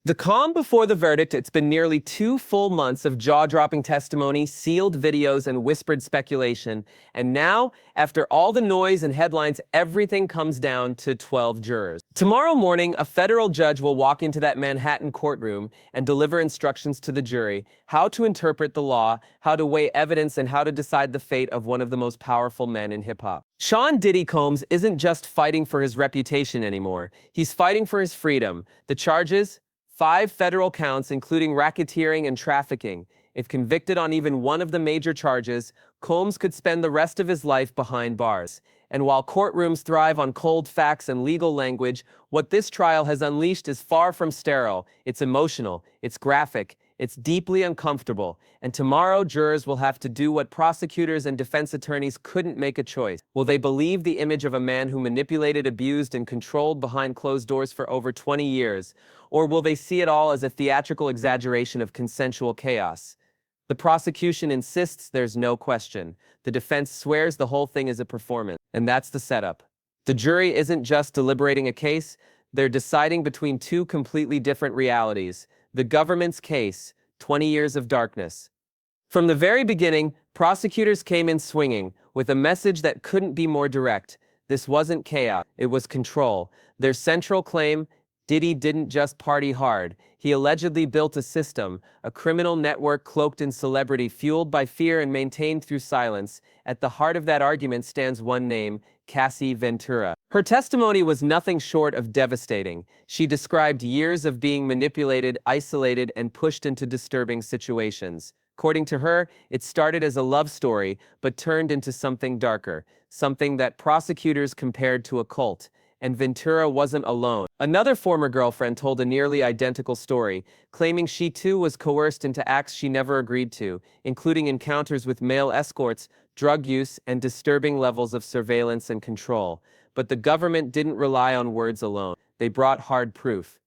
The calm before the verdict, it's been nearly 2 full months of jaw-dropping testimony, sealed videos, and whispered speculation. And now, after all the noise and headlines, everything comes down to 12 jurors. Tomorrow morning, a federal judge will walk into that Manhattan courtroom and deliver instructions to the jury, how to interpret the law, how to weigh evidence, and how to decide the fate of one of the most powerful men in hip-hop. Sean Diddy Combs isn't just fighting for his reputation anymore. He's fighting for his freedom. The charges? 5 federal counts, including racketeering and trafficking. If convicted on even one of the major charges, Combs could spend the rest of his life behind bars. And while courtrooms thrive on cold facts and legal language, what this trial has unleashed is far from sterile. It's emotional, it's graphic, it's deeply uncomfortable. And tomorrow, jurors will have to do what prosecutors and defense attorneys couldn't make a choice. Will they believe the image of a man who manipulated, abused, and controlled behind closed doors for over 20 years? Or will they see it all as a theatrical exaggeration of consensual chaos? The prosecution insists there's no question. The defense swears the whole thing is a performance. And that's the setup. The jury isn't just deliberating a case, they're deciding between 2 completely different realities. The government's case, 20 years of darkness. From the very beginning, prosecutors came in swinging, with a message that couldn't be more direct. This wasn't chaos, it was control. Their central claim: Diddy didn't just party hard. He allegedly built a system, a criminal network cloaked in celebrity, fueled by fear and maintained through silence. At the heart of that argument stands one name: Cassie Ventura. Her testimony was nothing short of devastating. She described years of being manipulated, isolated, and pushed into disturbing situations. According to her, it started as a love story, but turned into something darker, something that prosecutors compared to a cult. And Ventura wasn't alone. Another former girlfriend told a nearly identical story, claiming she too was coerced into acts she never agreed to, including encounters with male escorts, drug use, and disturbing levels of surveillance and control. But the government didn't rely on words alone. They brought hard proof.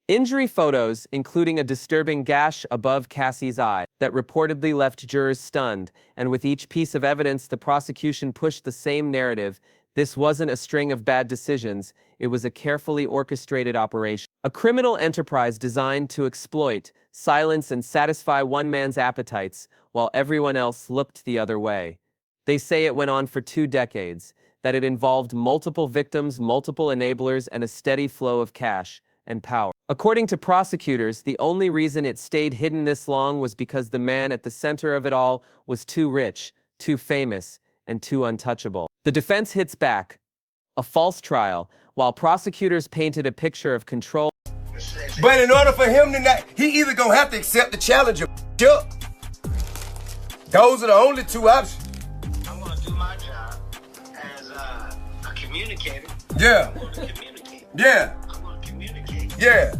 Injury photos, including a disturbing gash above Cassie's eye that reportedly left jurors stunned, and with each piece of evidence the prosecution pushed the same narrative. This wasn't a string of bad decisions, it was a carefully orchestrated operation. A criminal enterprise designed to exploit, silence, and satisfy one man's appetites, while everyone else looked the other way. They say it went on for 2 decades, that it involved multiple victims, multiple enablers, and a steady flow of cash and power. According to prosecutors, the only reason it stayed hidden this long was because the man at the center of it all was too rich, too famous, and too untouchable. The defense hits back, a false trial, while prosecutors painted a picture of control. But in order for him to not, he either gonna have to accept the challenge or up. Those are the only 2 options. I'm gonna do my job as a communicator. Yeah. I'm gonna communicate. Yeah. I'm gonna communicate. Yeah. In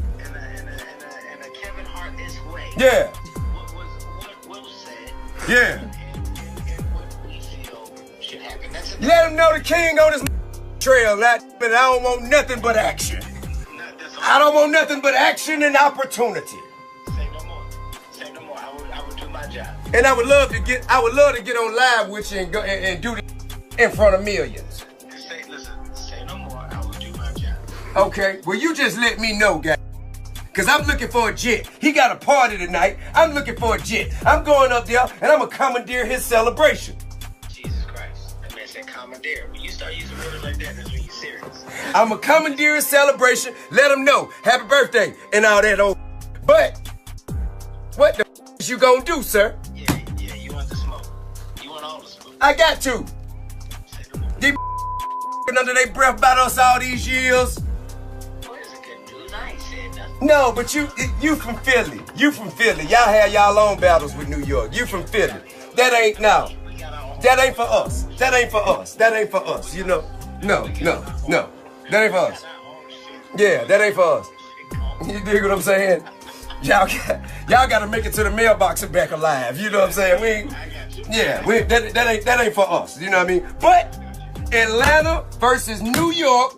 a Kevin Hart-esque way. Yeah. What was said. Yeah. And what we feel should happen. That's it. Let him know the king on his trail, but I don't want nothing but action. I don't want nothing but action and opportunity. Say no more. Say no more. I would do my job. And I would love to get on live with you and go and do this in front of millions. Say no more. I will do my job. Okay, well you just let me know, guys. Cause I'm looking for a jet. He got a party tonight. I'm looking for a jet. I'm going up there and I'm gonna commandeer his celebration. Jesus Christ. That man said commandeer. When you start using words like that, that's when you're serious. I'm a commandeer his celebration. Let him know happy birthday and all that old. But what the is you gonna do, sir? Yeah, you want the smoke. You want all the smoke. I got to. Say no more. These under their breath about us all these years. What is it good news? I ain't said nothing. No, but you from Philly. You from Philly. Y'all have y'all own battles with New York. You from Philly. That ain't now. That ain't for us. That ain't for us. That ain't for us. You know? No. That ain't for us. Yeah, that ain't for us. You dig what I'm saying? Y'all got to make it to the mailbox and back alive. You know what I'm saying? That ain't for us. You know what I mean? But Atlanta versus New York.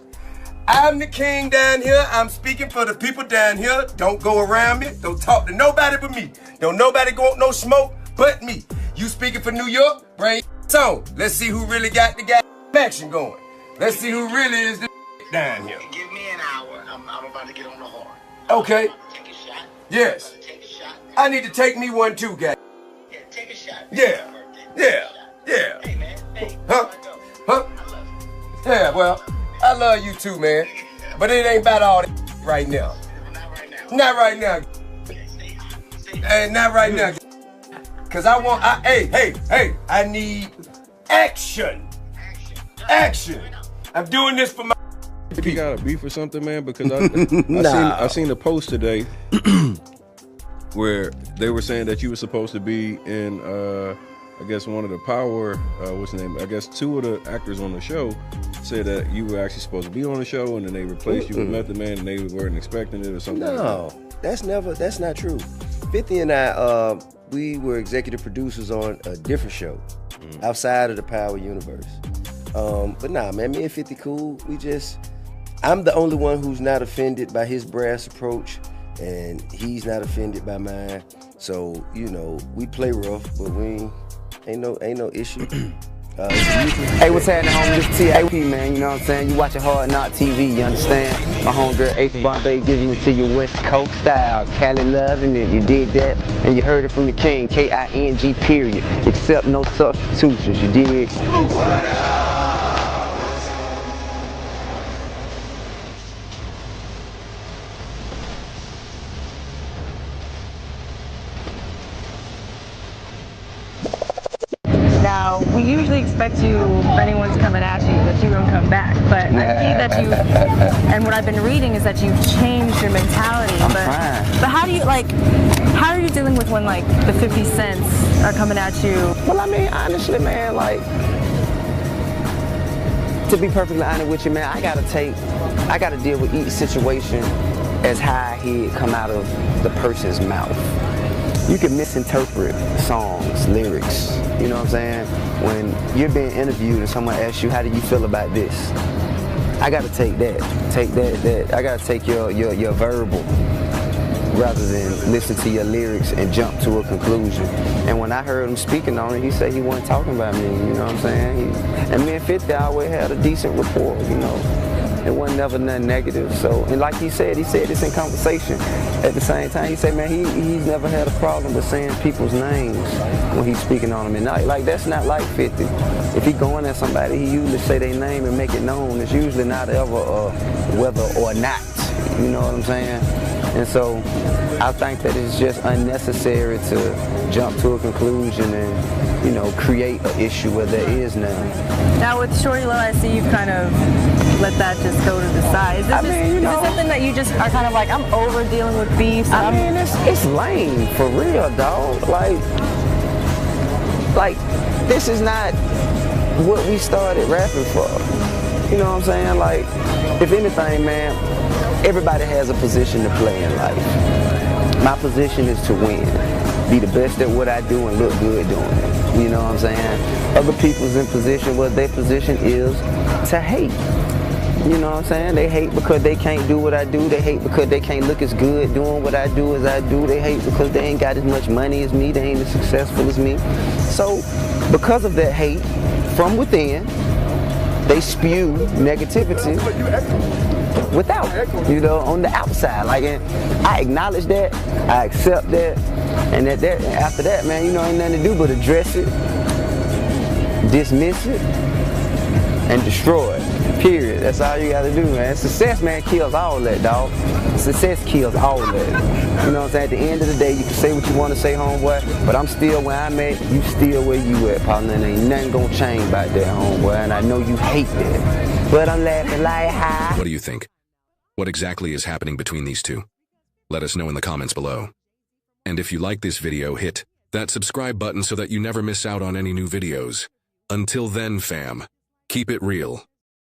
I'm the king down here. I'm speaking for the people down here. Don't go around me. Don't talk to nobody but me. Don't nobody go no smoke but me. You speaking for New York? Bring it on. Let's see who really got the action going. Let's see who really is the down here. Give me an hour. I'm about to get on the horn. Okay. Take a shot. Yes. Take a shot. I need to take me one too, guy. Yeah, take a shot. Yeah. Yeah. Yeah. Hey, man. Hey, Huh? Huh? I love you. Yeah, well, I love you too, man. But it ain't about all that right now. Not right now. Not right now. Okay, stay hot. Stay Hey, not right now. Cause I want, hey, I need action. Action. I'm doing this for my If you got a beef or something, man, because Nah. I seen a post today where they were saying that you were supposed to be in, I guess one of the power, what's the name? I guess two of the actors on the show said that you were actually supposed to be on the show, and then they replaced you with Method Man, and they weren't expecting it or something. No, that's not true. 50 and I, we were executive producers on a different show outside of the Power universe. But nah, man, me and 50 cool. I'm the only one who's not offended by his brass approach, and he's not offended by mine. So, you know, we play rough, but we ain't no issue. Hey, what's happening, homie? This TIP, man, you know what I'm saying? You watching Hard Knock TV, you understand? My homegirl, Ace Bombay, giving it to you West Coast style. Cali loving it, you did that, and you heard it from the king, K-I-N-G, period. Except no substitutions, you did? Now, we usually expect you, if anyone's coming at you, that you don't come back. But I see that you, and what I've been reading is that you've changed your mentality. But how do you, how are you dealing with when, the 50 cents are coming at you? Well, I mean, honestly, man, to be perfectly honest with you, man, I gotta deal with each situation as how I hear it come out of the person's mouth. You can misinterpret songs, lyrics, you know what I'm saying? When you're being interviewed and someone asks you, how do you feel about this? I gotta take that, I gotta take your verbal rather than listen to your lyrics and jump to a conclusion. And when I heard him speaking on it, he said he wasn't talking about me, you know what I'm saying? And me and 50 always had a decent rapport, you know? It wasn't never nothing negative. So, and like he said this in conversation. At the same time, he said, man, he's never had a problem with saying people's names when he's speaking on them. And that's not like 50. If he going at somebody, he usually say their name and make it known. It's usually not ever whether or not. You know what I'm saying? And so I think that it's just unnecessary to jump to a conclusion and, you know, create an issue where there is none. Now with Shorty Low, I see you've kind of let that just go to the side. Is this something that you just are kind of like, I'm over dealing with beefs? I mean, it's lame, for real, dog. Like, this is not what we started rapping for. You know what I'm saying? Like, if anything, man, everybody has a position to play in life. My position is to win. Be the best at what I do and look good doing it. You know what I'm saying? Other people's in position where their position is to hate. You know what I'm saying? They hate because they can't do what I do. They hate because they can't look as good doing what I do as I do. They hate because they ain't got as much money as me. They ain't as successful as me. So because of that hate from within, they spew negativity without, you know, on the outside. And I acknowledge that, I accept that, and after that, man, you know, ain't nothing to do but address it, dismiss it, and destroy it. Period. That's all you gotta do, man. Success, man, kills all that, dog. Success kills all that. You know what I'm saying? At the end of the day, you can say what you want to say, homeboy, but I'm still where I'm at, you still where you at, partner, and ain't nothing gonna change about that, homeboy, and I know you hate that. But I'm laughing like ha. What do you think? What exactly is happening between these two? Let us know in the comments below. And if you like this video, hit that subscribe button so that you never miss out on any new videos. Until then, fam, keep it real.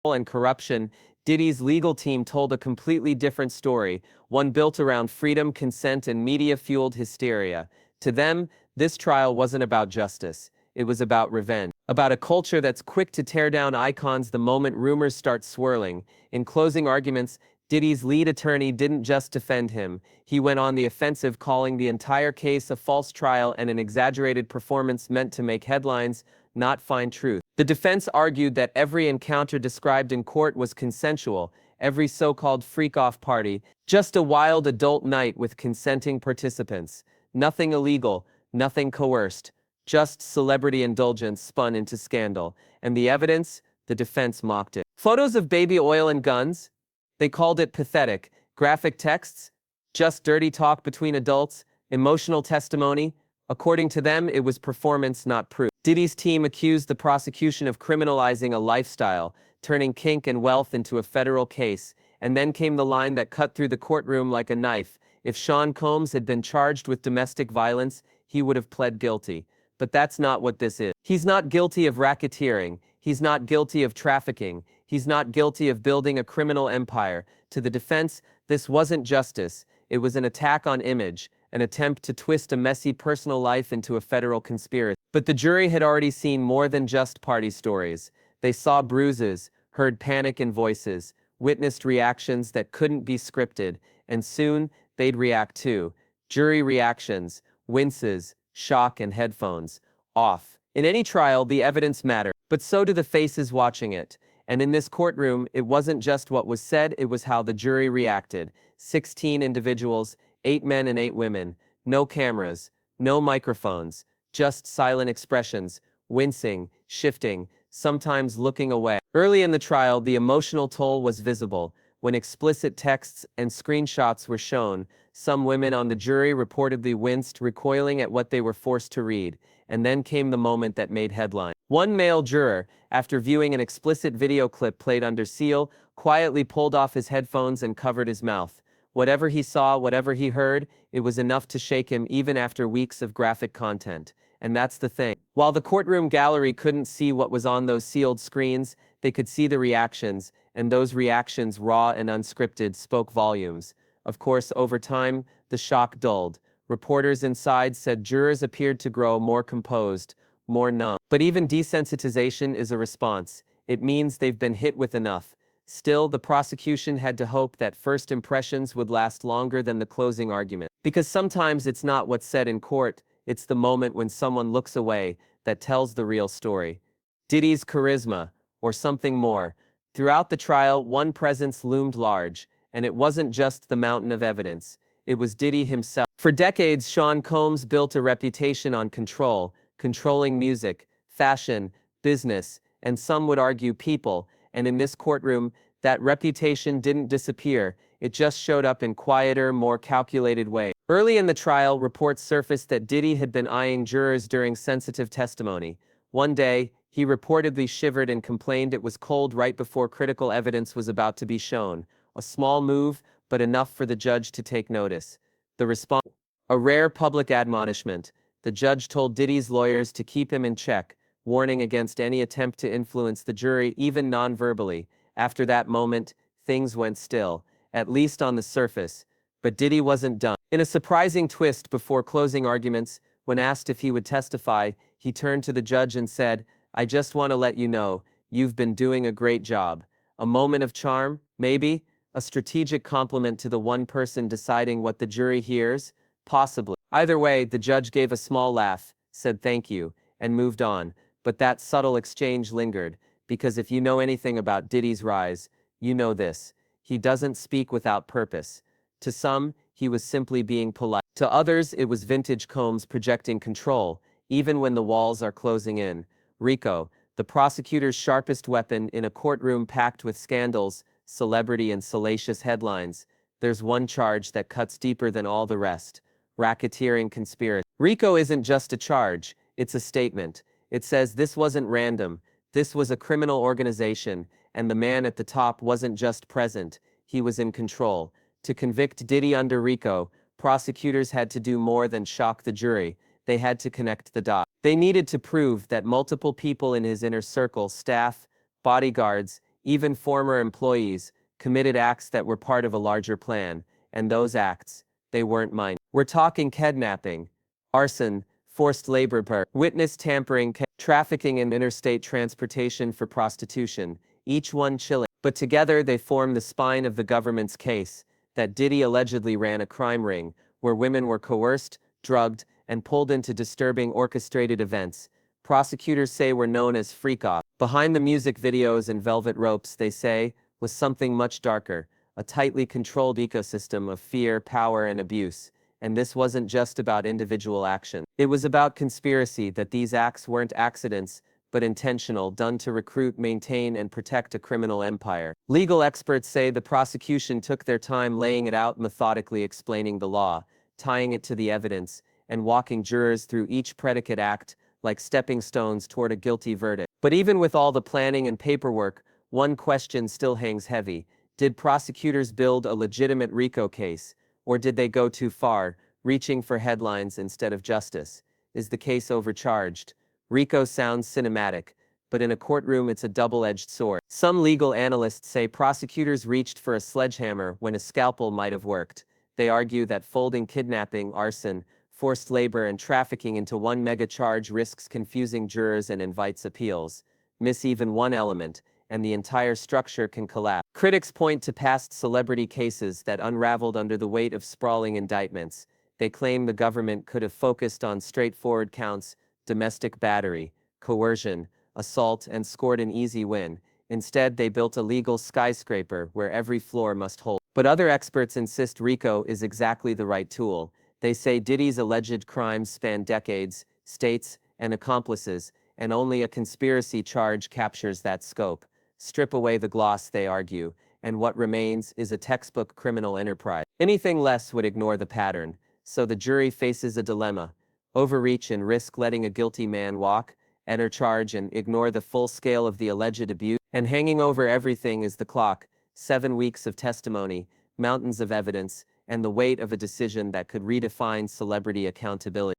And corruption, Diddy's legal team told a completely different story, one built around freedom, consent, and media-fueled hysteria. To them, this trial wasn't about justice. It was about revenge. About a culture that's quick to tear down icons the moment rumors start swirling. In closing arguments, Diddy's lead attorney didn't just defend him. He went on the offensive, calling the entire case a false trial and an exaggerated performance meant to make headlines, not find truth. The defense argued that every encounter described in court was consensual, every so-called freak-off party, just a wild adult night with consenting participants. Nothing illegal, nothing coerced, just celebrity indulgence spun into scandal. And the evidence? The defense mocked it. Photos of baby oil and guns? They called it pathetic. Graphic texts? Just dirty talk between adults? Emotional testimony? According to them, it was performance, not proof. Diddy's team accused the prosecution of criminalizing a lifestyle, turning kink and wealth into a federal case, and then came the line that cut through the courtroom like a knife. If Sean Combs had been charged with domestic violence, he would have pled guilty. But that's not what this is. He's not guilty of racketeering. He's not guilty of trafficking. He's not guilty of building a criminal empire. To the defense, this wasn't justice. It was an attack on image, an attempt to twist a messy personal life into a federal conspiracy. But the jury had already seen more than just party stories. They saw bruises, heard panic in voices, witnessed reactions that couldn't be scripted, and soon they'd react too. Jury reactions, winces, shock, and headphones off. In any trial, the evidence mattered, but so do the faces watching it. And in this courtroom, it wasn't just what was said, it was how the jury reacted. 16 individuals, 8 men and 8 women, no cameras, no microphones, just silent expressions, wincing, shifting, sometimes looking away. Early in the trial, the emotional toll was visible. When explicit texts and screenshots were shown, some women on the jury reportedly winced, recoiling at what they were forced to read. And then came the moment that made headlines. One male juror, after viewing an explicit video clip played under seal, quietly pulled off his headphones and covered his mouth. Whatever he saw, whatever he heard, it was enough to shake him even after weeks of graphic content. And that's the thing. While the courtroom gallery couldn't see what was on those sealed screens, they could see the reactions, and those reactions, raw and unscripted, spoke volumes. Of course, over time, the shock dulled. Reporters inside said jurors appeared to grow more composed, more numb. But even desensitization is a response. It means they've been hit with enough. Still, the prosecution had to hope that first impressions would last longer than the closing argument. Because sometimes it's not what's said in court, it's the moment when someone looks away that tells the real story. Diddy's charisma, or something more. Throughout the trial, one presence loomed large, and it wasn't just the mountain of evidence. It was Diddy himself. For decades, Sean Combs built a reputation on control, controlling music, fashion, business, and some would argue people, and in this courtroom, that reputation didn't disappear, it just showed up in quieter, more calculated ways. Early in the trial, reports surfaced that Diddy had been eyeing jurors during sensitive testimony. One day, he reportedly shivered and complained it was cold right before critical evidence was about to be shown. A small move, but enough for the judge to take notice. The response: a rare public admonishment. The judge told Diddy's lawyers to keep him in check, warning against any attempt to influence the jury, even non-verbally. After that moment, things went still, at least on the surface. But Diddy wasn't done. In a surprising twist before closing arguments, when asked if he would testify, he turned to the judge and said, "I just want to let you know, you've been doing a great job." A moment of charm, maybe? A strategic compliment to the one person deciding what the jury hears? Possibly. Either way, the judge gave a small laugh, said thank you, and moved on. But that subtle exchange lingered, because if you know anything about Diddy's rise, you know this. He doesn't speak without purpose. To some, he was simply being polite. To others, it was vintage Combs projecting control, even when the walls are closing in. RICO, the prosecutor's sharpest weapon in a courtroom packed with scandals, celebrity, and salacious headlines. There's one charge that cuts deeper than all the rest: racketeering conspiracy. RICO isn't just a charge, it's a statement. It says this wasn't random, this was a criminal organization, and the man at the top wasn't just present, he was in control. To convict Diddy under RICO, prosecutors had to do more than shock the jury, they had to connect the dots. They needed to prove that multiple people in his inner circle, staff, bodyguards, even former employees, committed acts that were part of a larger plan, and those acts, they weren't minor. We're talking kidnapping, arson, forced labor, witness tampering, trafficking, and interstate transportation for prostitution, each one chilling. But together they form the spine of the government's case, that Diddy allegedly ran a crime ring, where women were coerced, drugged, and pulled into disturbing orchestrated events. Prosecutors say were known as freak-off. Behind the music videos and velvet ropes, they say, was something much darker, a tightly controlled ecosystem of fear, power, and abuse. And this wasn't just about individual action. It was about conspiracy, that these acts weren't accidents, but intentional, done to recruit, maintain, and protect a criminal empire. Legal experts say the prosecution took their time laying it out, methodically explaining the law, tying it to the evidence, and walking jurors through each predicate act like stepping stones toward a guilty verdict. But even with all the planning and paperwork, one question still hangs heavy. Did prosecutors build a legitimate RICO case, or did they go too far, reaching for headlines instead of justice? Is the case overcharged? RICO sounds cinematic, but in a courtroom it's a double-edged sword. Some legal analysts say prosecutors reached for a sledgehammer when a scalpel might have worked. They argue that folding kidnapping, arson, forced labor, and trafficking into one mega charge risks confusing jurors and invites appeals. Miss even one element, and the entire structure can collapse. Critics point to past celebrity cases that unraveled under the weight of sprawling indictments. They claim the government could have focused on straightforward counts, domestic battery, coercion, assault, and scored an easy win. Instead, they built a legal skyscraper where every floor must hold. But other experts insist RICO is exactly the right tool. They say Diddy's alleged crimes span decades, states, and accomplices, and only a conspiracy charge captures that scope. Strip away the gloss, they argue, and what remains is a textbook criminal enterprise. Anything less would ignore the pattern, so the jury faces a dilemma: overreach and risk letting a guilty man walk, enter charge and ignore the full scale of the alleged abuse, and hanging over everything is the clock, 7 weeks of testimony, mountains of evidence, and the weight of a decision that could redefine celebrity accountability.